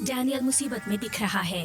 Daniel मुसीबत में दिख रहा है।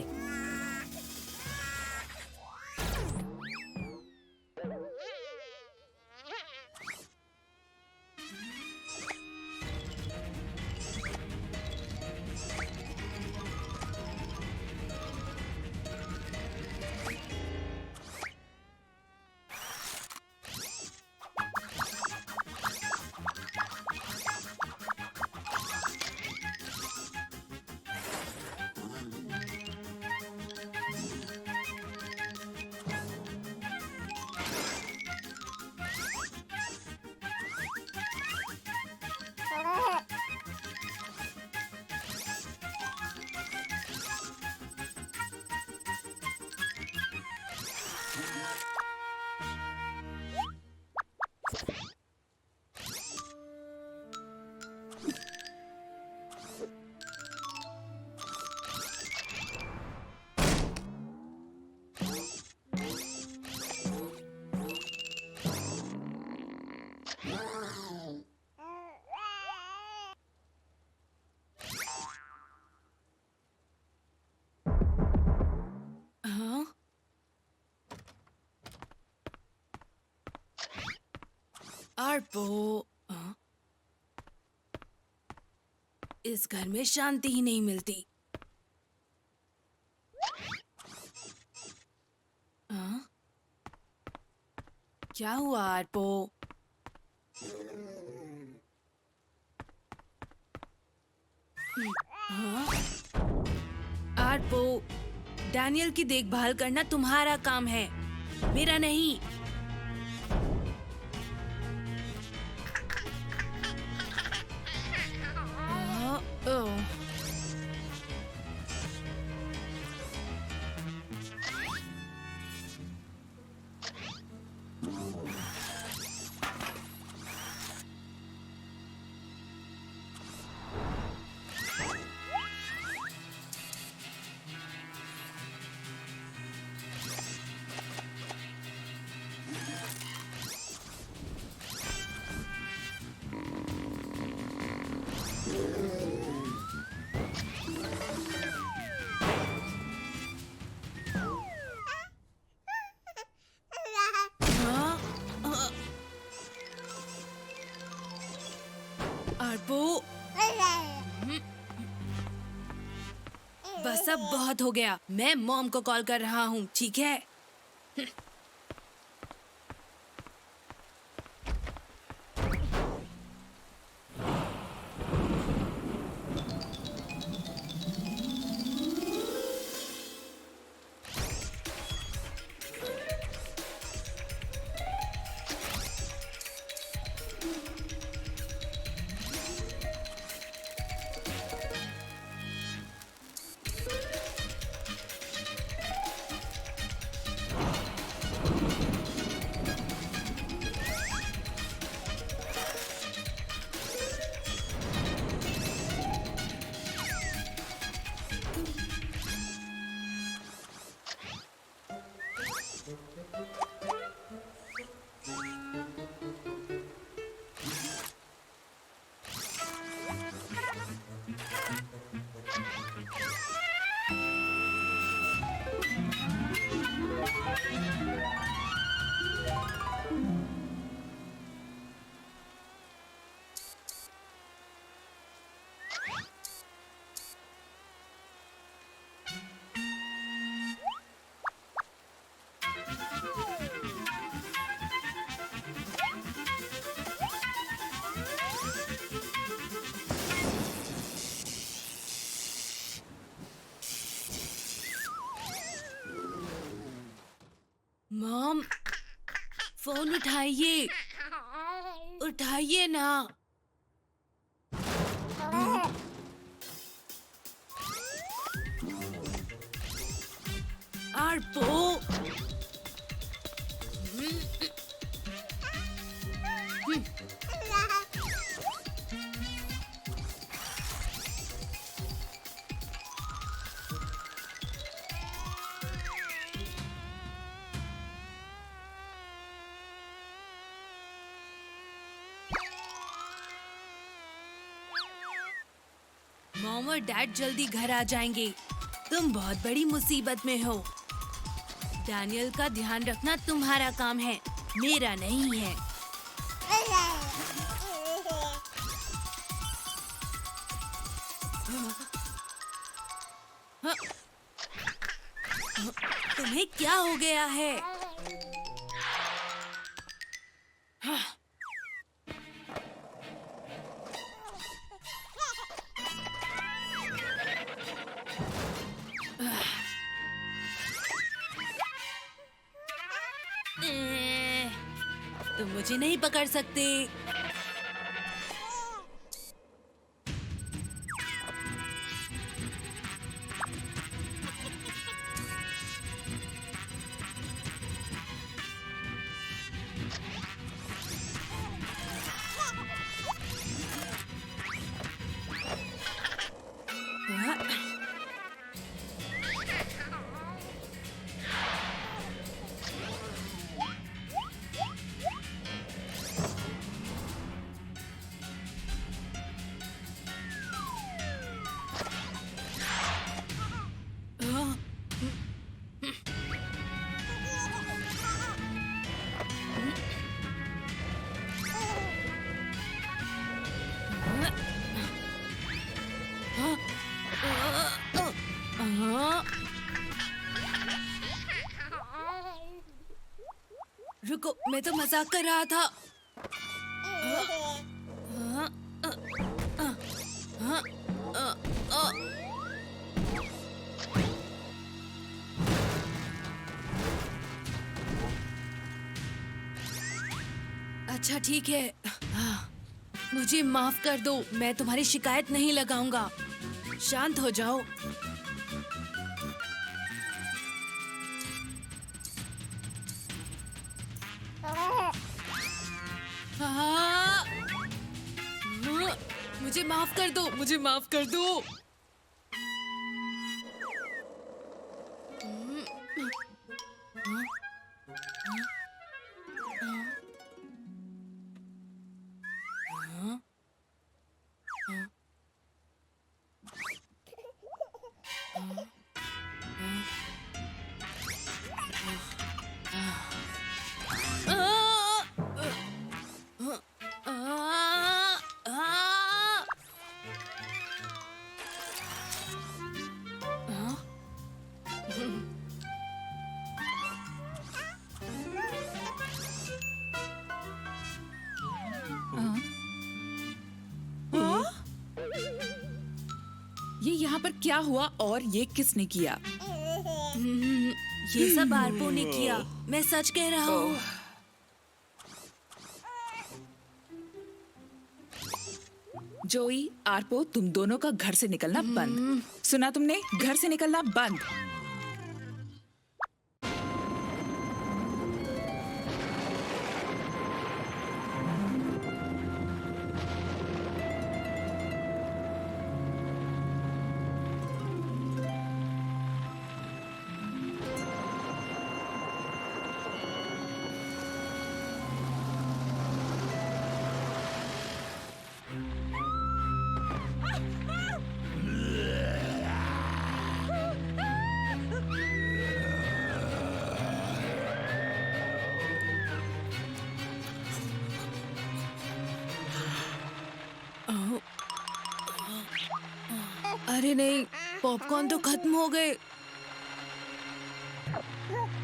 हाँ? आर्पो, हाँ? इस घर में शांति ही नहीं मिलती। हाँ? क्या हुआ आर्पो? हाँ? आर्पो, डैनियल की देखभाल करना तुम्हारा काम है, मेरा नहीं। ओह। हाँ? आर्पो, बस अब बहुत हो गया। मैं मॉम को कॉल कर रहा हूँ, ठीक है? मॉम, फोन उठाइए, उठाइए ना। आर्पो, मॉम और डैड जल्दी घर आ जाएंगे। तुम बहुत बड़ी मुसीबत में हो। डैनियल का ध्यान रखना तुम्हारा काम है, मेरा नहीं है। तुम्हें क्या हो गया है? तुम मुझे नहीं पकड़ सकते। रुको, मैं तो मजाक कर रहा था। अच्छा ठीक है, मुझे माफ कर दो। मैं तुम्हारी शिकायत नहीं लगाऊंगा। शांत हो जाओ। मुझे माफ कर दो, मुझे माफ कर दो। ये यहाँ पर क्या हुआ और ये किसने किया? ये सब आरपो ने किया, मैं सच कह रहा हूँ। जोई, आरपो, तुम दोनों का घर से निकलना बंद। सुना तुमने? घर से निकलना बंद। अरे नहीं, पॉपकॉर्न तो खत्म हो गए।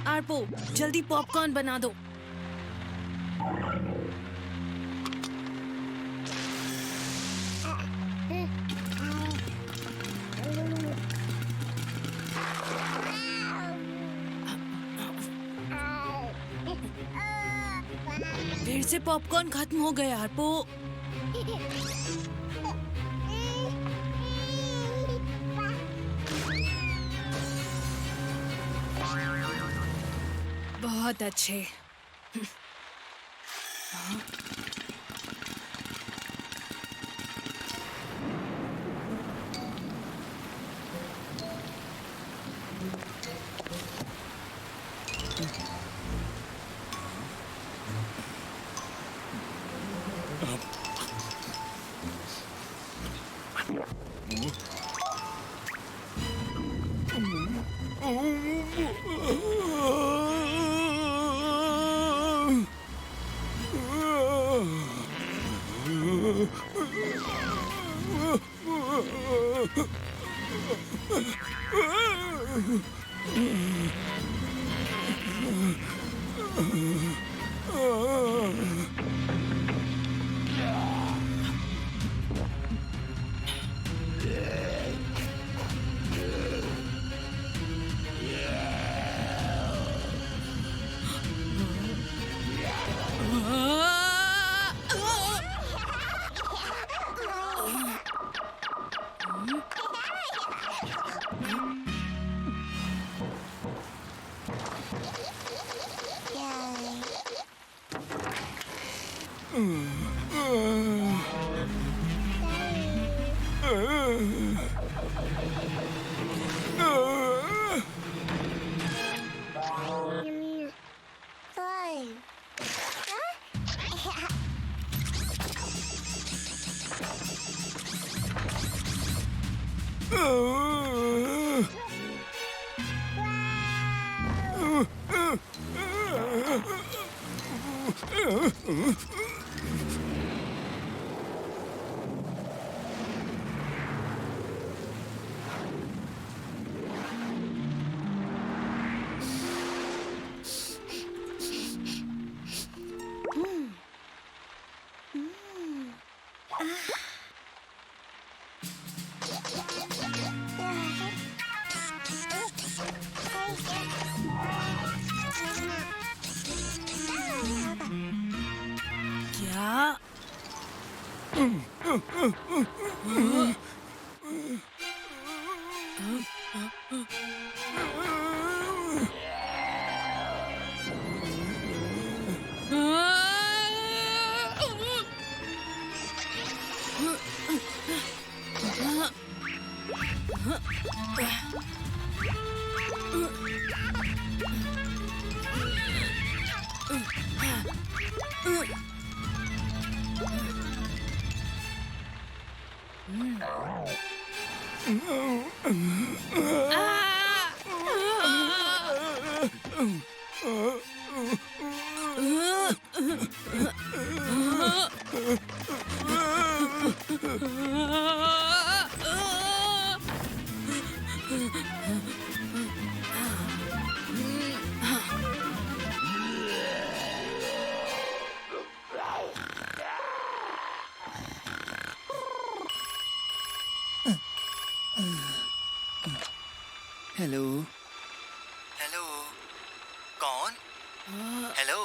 आरपो, जल्दी पॉपकॉर्न बना दो। फिर से पॉपकॉर्न खत्म हो गए आरपो। बहुत अच्छे। क्या? हेलो हेलो कौन हेलो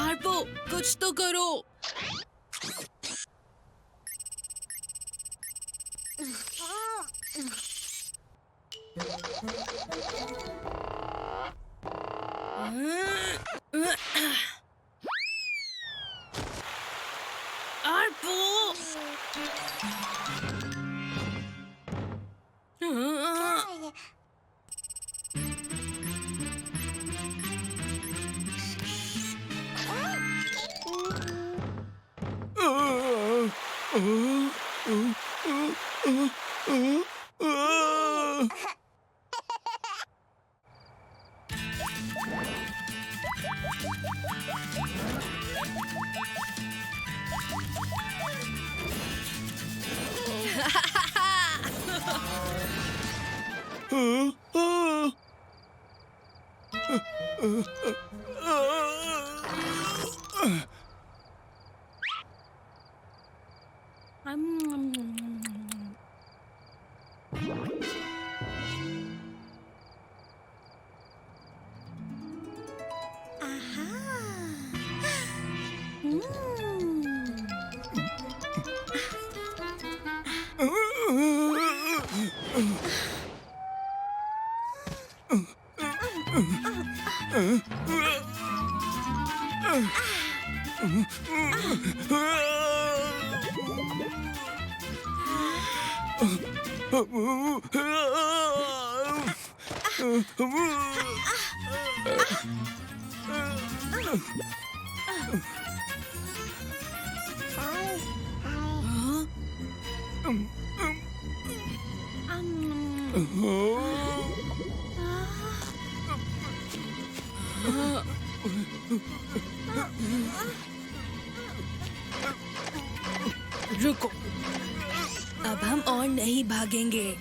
आर्पो, कुछ तो करो। आर्पो! रुको, अब हम और नहीं भागेंगे।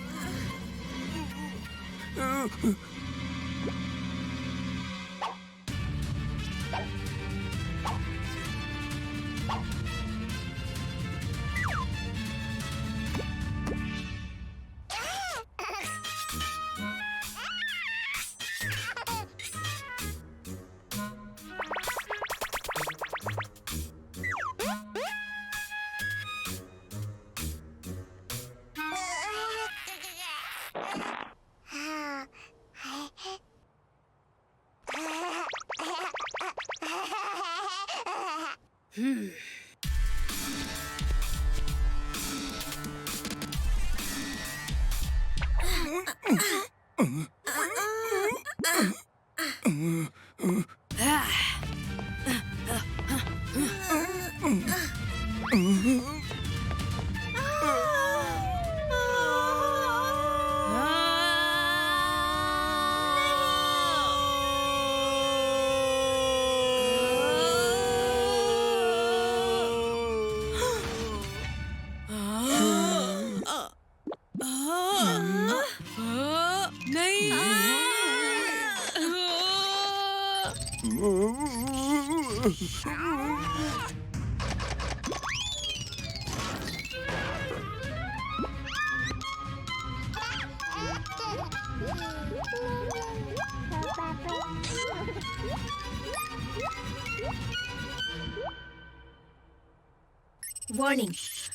वार्निंग,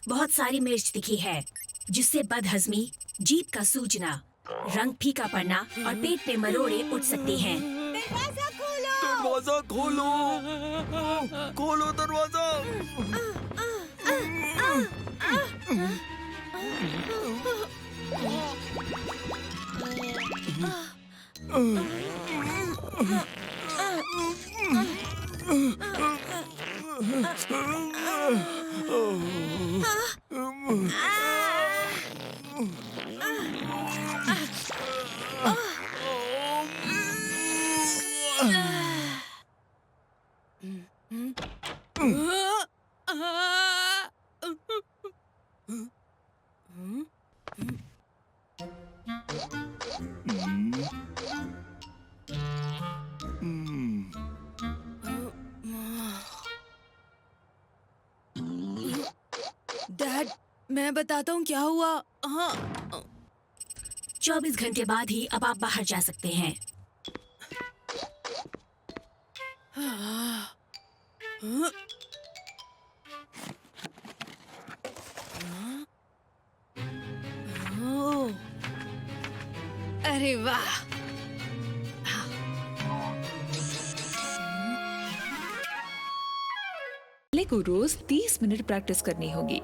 बहुत सारी मिर्च दिखी है, जिससे बदहजमी, जीभ का सूजना, रंग फीका पड़ना और पेट में मरोड़े उठ सकते हैं। दरवाजा खोलो, खोलो दरवाजा। डैड, मैं बताता हूँ क्या हुआ। हाँ, 24 घंटे बाद ही अब आप बाहर जा सकते हैं। ओह, अरे वाह। बैले को रोज 30 मिनट प्रैक्टिस करनी होगी।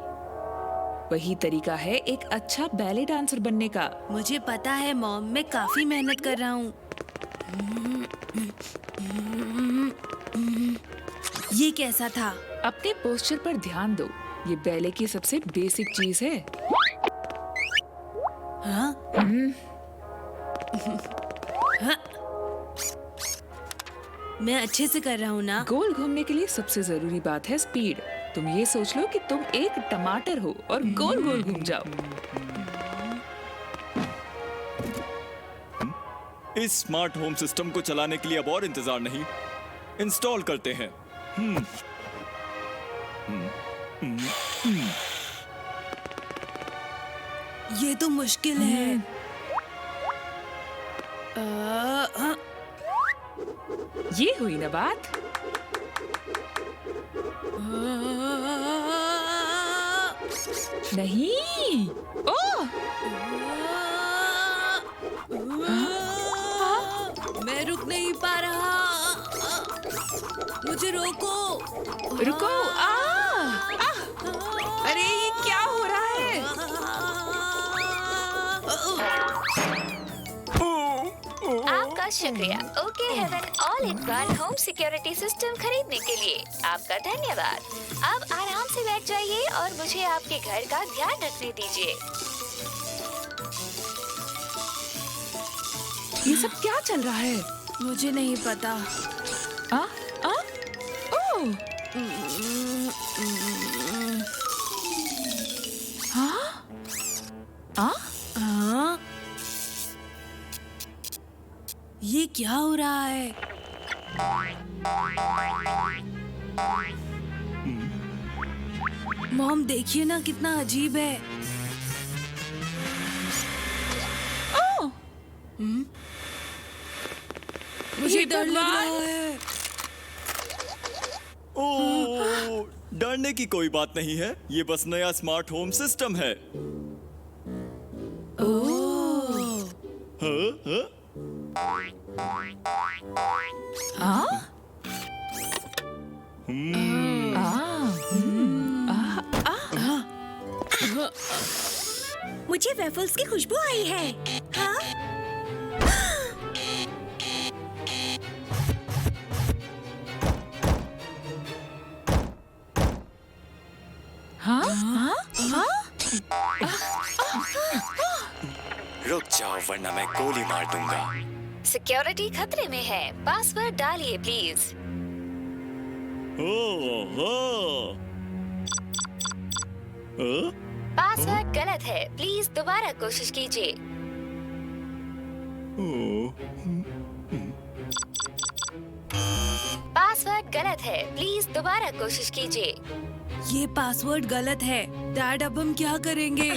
वही तरीका है एक अच्छा बैले डांसर बनने का। मुझे पता है मॉम, मैं काफी मेहनत कर रहा हूँ। ये कैसा था? अपने पोस्चर पर ध्यान दो, ये बैले की सबसे बेसिक चीज है। हाँ? हाँ? मैं अच्छे से कर रहा हूँ ना? गोल घूमने के लिए सबसे जरूरी बात है स्पीड। तुम ये सोच लो कि तुम एक टमाटर हो और गोल गोल घूम जाओ। इस स्मार्ट होम सिस्टम को चलाने के लिए अब और इंतजार नहीं, इंस्टॉल करते हैं। ये तो मुश्किल है। हाँ। ये हुई ना बात। नहीं। ओह! मैं रुक नहीं पा रहा। मुझे रोको। रुको। अरे ये क्या हो रहा है? आपका शुक्रिया okay Haven all in one home security system खरीदने के लिए आपका धन्यवाद। अब आराम से बैठ जाइए और मुझे आपके घर का ध्यान रखने दीजिए। ये सब क्या चल रहा है? मुझे नहीं पता। ओह! हाँ? ये क्या हो रहा है? मॉम देखिए ना कितना अजीब है। मुझे डर लग रहा है। ओह, डरने की कोई बात नहीं है, ये बस नया स्मार्ट होम सिस्टम है। मुझे वेफल्स की खुशबू आई है। हाँ? रुक जाओ वरना मैं गोली मार दूंगा। सिक्योरिटी खतरे में है, पासवर्ड डालिए प्लीज। पासवर्ड गलत है, प्लीज दोबारा कोशिश कीजिए। पासवर्ड गलत है, प्लीज दोबारा कोशिश कीजिए। ये पासवर्ड गलत है। डैड अब हम क्या करेंगे?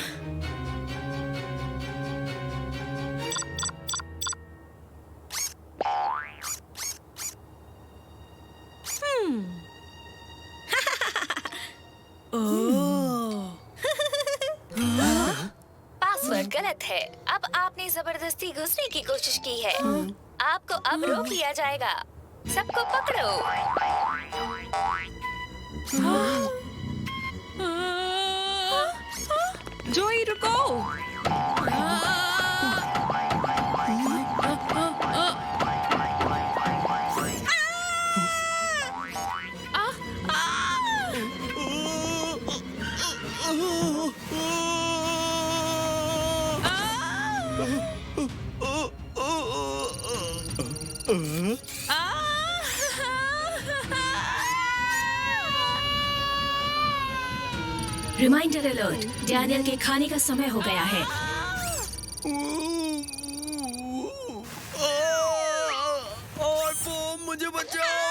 पासवर्ड गलत है। अब आपने जबरदस्ती घुसने की कोशिश की है। आपको अब रोक लिया जाएगा। सबको पकड़ो। जोई रुको। रिमाइंडर अलर्ट, डैनियल के खाने का समय हो गया है। और वो मुझे बचाओ।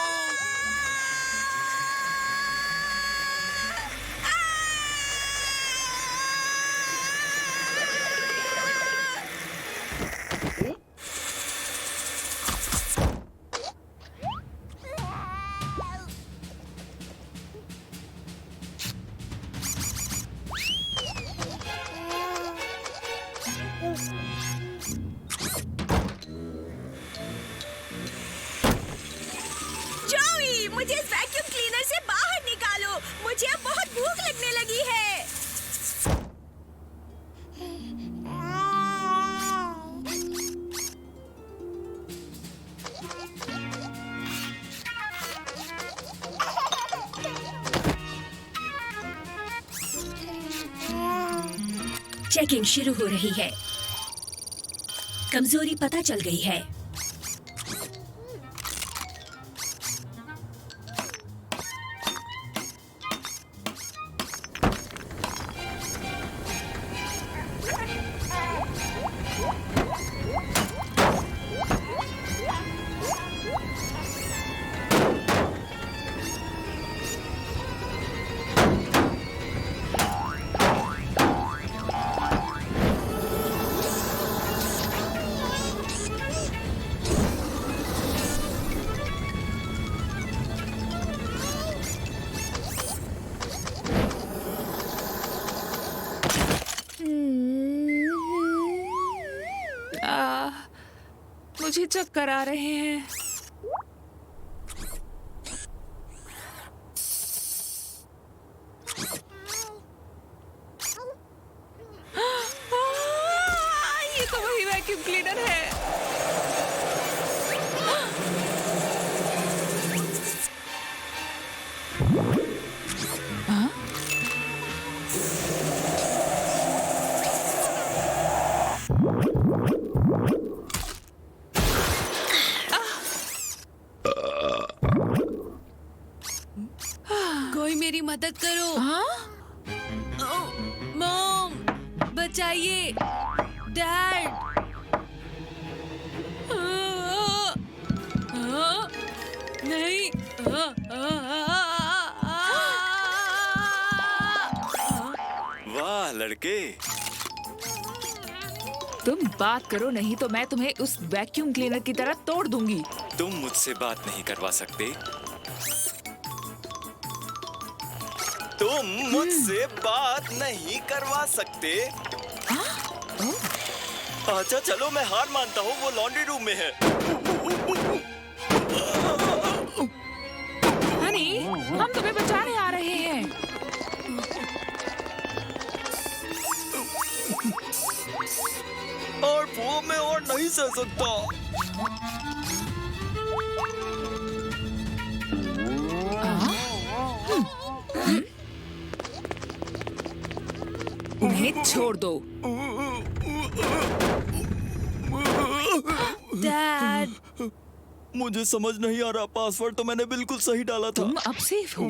जोई, मुझे इस वैक्यूम क्लीनर से बाहर निकालो। मुझे अब बहुत भूख लगने लगी है। चेकिंग शुरू हो रही है। कमजोरी पता चल गई है। मुझे चक्कर आ रहे हैं। ये तो वही वैक्यूम क्लीनर है। कोई मेरी मदद करो। मॉम, बचाइए। डैड। नहीं। वाह लड़के, तुम बात करो, नहीं तो मैं तुम्हें उस वैक्यूम क्लीनर की तरह तोड़ दूंगी। तुम मुझसे बात नहीं करवा सकते। तुम मुझसे बात नहीं करवा सकते। अच्छा चलो, मैं हार मानता हूँ, वो लॉन्ड्री रूम में है। हनी, हम तुम्हें बचाने आ रहे हैं। और वो मैं और नहीं सह सकता। उन्हें छोड़ दो। डैड। मुझे समझ नहीं आ रहा, पासवर्ड तो मैंने बिल्कुल सही डाला था। तुम अब सेफ हो।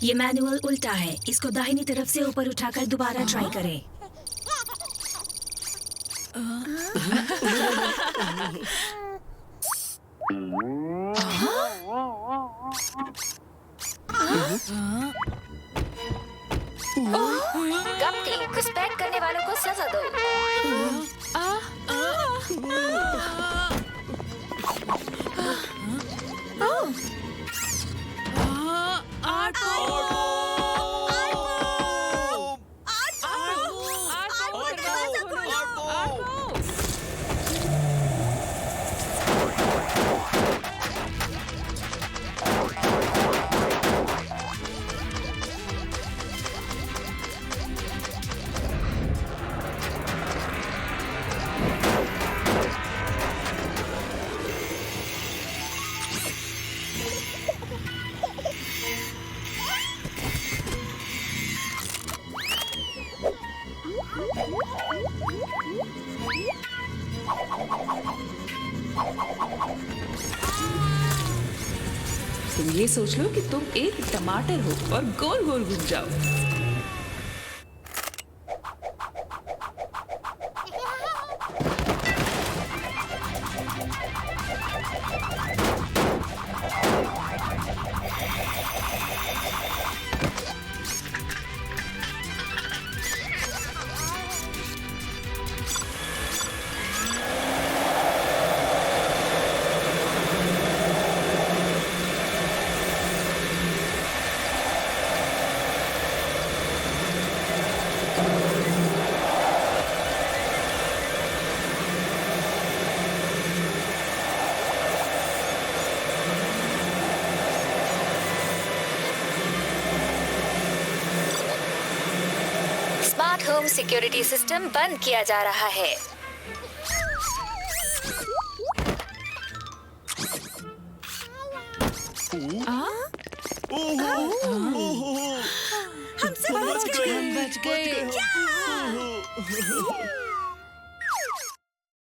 ये मैनुअल उल्टा है, इसको दाहिनी तरफ से ऊपर उठाकर दोबारा ट्राई करें। गप्ती, घुसपैठ करने वालों को सजा दो। तुम ये सोच लो कि तुम एक टमाटर हो और गोल गोल घूम जाओ। स्मार्ट होम सिक्योरिटी सिस्टम बंद किया जा रहा है। हम सब बच गए। बच गए।